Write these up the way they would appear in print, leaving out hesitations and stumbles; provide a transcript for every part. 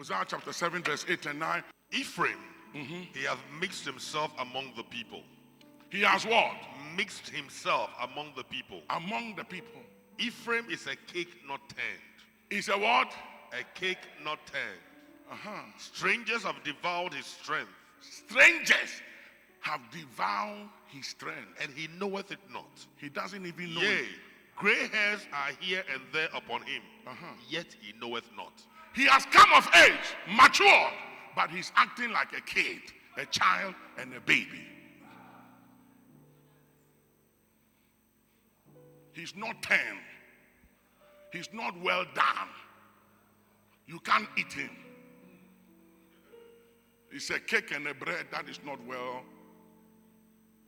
Hosea chapter 7, verse 8 and 9. Ephraim, he hath mixed himself among the people. He has what? Mixed himself among the people. Among the people. Ephraim is a cake not turned. Is a what? A cake not turned. Strangers have devoured his strength. Strangers have devoured his strength. And he knoweth it not. He doesn't even know Yea, it. gray hairs are here and there upon him. Yet he knoweth not. He has come of age, matured, but he's acting like a kid, a child, and a baby. He's not tame. He's not well done. You can't eat him. It's a cake and a bread that is not well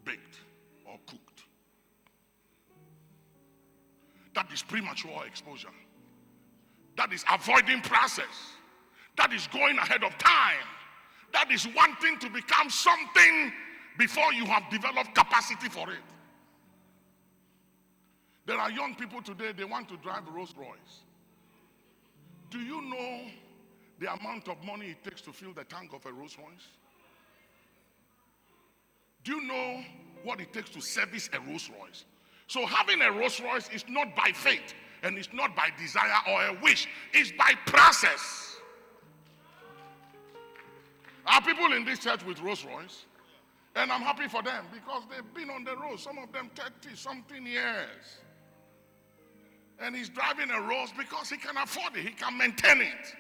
baked or cooked. That is premature exposure. That is avoiding process. That is going ahead of time. That is wanting to become something before you have developed capacity for it. There are young people today, they want to drive Rolls Royce. Do you know the amount of money it takes to fill the tank of a Rolls Royce? Do you know what it takes to service a Rolls Royce? So having a Rolls Royce is not by faith, and it's not by desire or a wish. It's by process. Are people in this church with Rolls Royce? And I'm happy for them because they've been on the road, some of them 30-something years. And he's driving a Rolls because he can afford it, he can maintain it.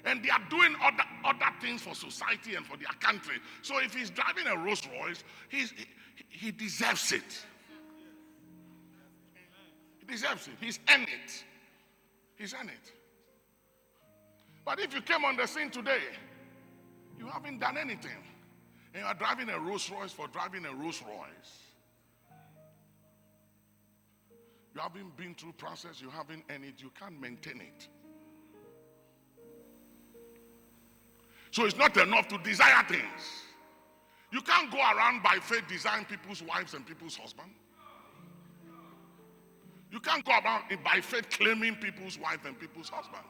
And they are doing other things for society and for their country. So if he's driving a Rolls Royce, he deserves it. He deserves it. He's earned it. He's earned it. But if you came on the scene today, you haven't done anything. And you are driving a Rolls Royce for driving a Rolls Royce. You haven't been through process, you haven't earned it, you can't maintain it. So it's not enough to desire things. You can't go around by faith desiring people's wives and people's husbands. You can't go about by faith claiming people's wives and people's husbands.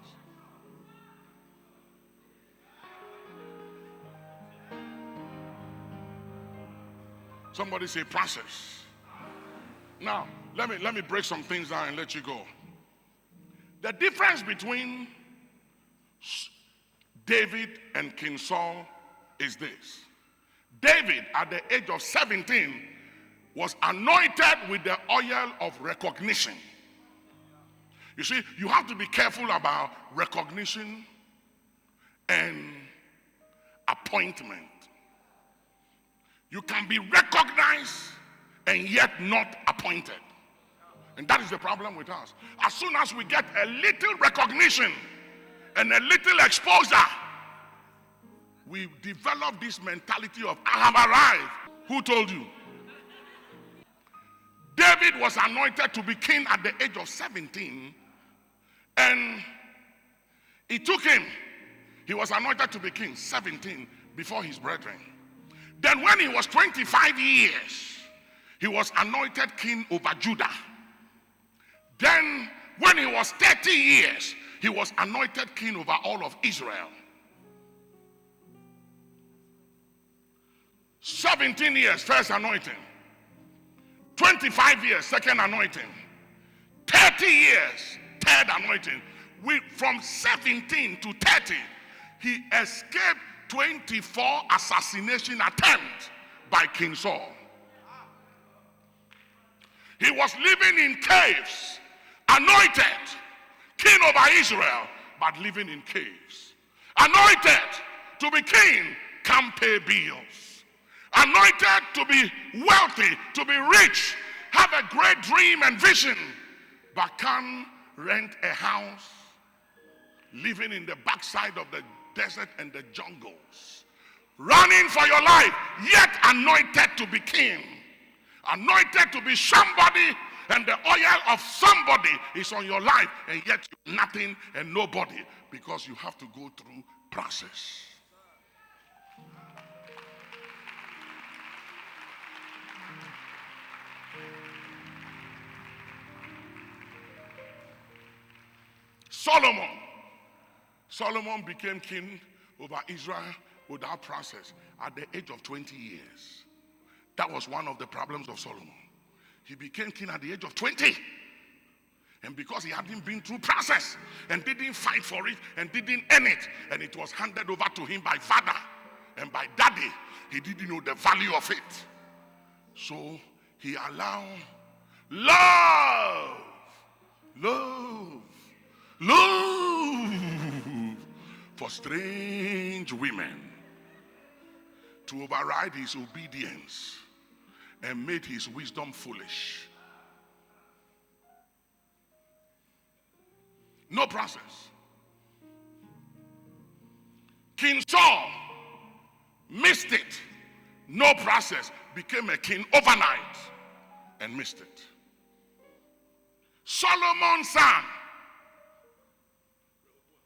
Somebody say process. Now, let me break some things down and let you go. The difference between David and King Saul is this. David, at the age of 17, was anointed with the oil of recognition. You see, you have to be careful about recognition and appointment. You can be recognized and yet not appointed. And that is the problem with us. As soon as we get a little recognition and a little exposure, we develop this mentality of, I have arrived. Who told you? David was anointed to be king at the age of 17, and it took him, he was anointed to be king 17 before his brethren. Then when he was 25 years, he was anointed king over Judah. Then when he was 30 years, he was anointed king over all of Israel. 17 years, first anointing. 25 years, second anointing. 30 years, third anointing. From 17 to 30, he escaped 24 assassination attempts by King Saul. He was living in caves, anointed, king over Israel, but living in caves. Anointed to be king, can't pay bills. Anointed to be wealthy, to be rich, have a great dream and vision, but can't rent a house, living in the backside of the desert and the jungles, running for your life, yet anointed to be king, anointed to be somebody, and the oil of somebody is on your life, and yet you're nothing and nobody, because you have to go through process. Solomon became king over Israel without process at the age of 20 years. That was one of the problems of Solomon. He became king at the age of 20. And because he hadn't been through process and didn't fight for it and didn't earn it, and it was handed over to him by father and by daddy, he didn't know the value of it. So he allowed love for strange women to override his obedience and made his wisdom foolish. No process. King Saul missed it. No process. Became a king overnight and missed it. Solomon's son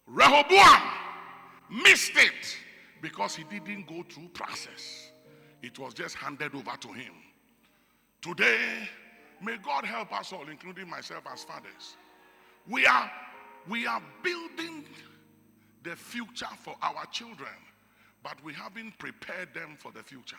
Rehoboam missed it because he didn't go through process. It was just handed over to him. Today, may God help us all, including myself as fathers. We are building the future for our children, but we haven't prepared them for the future.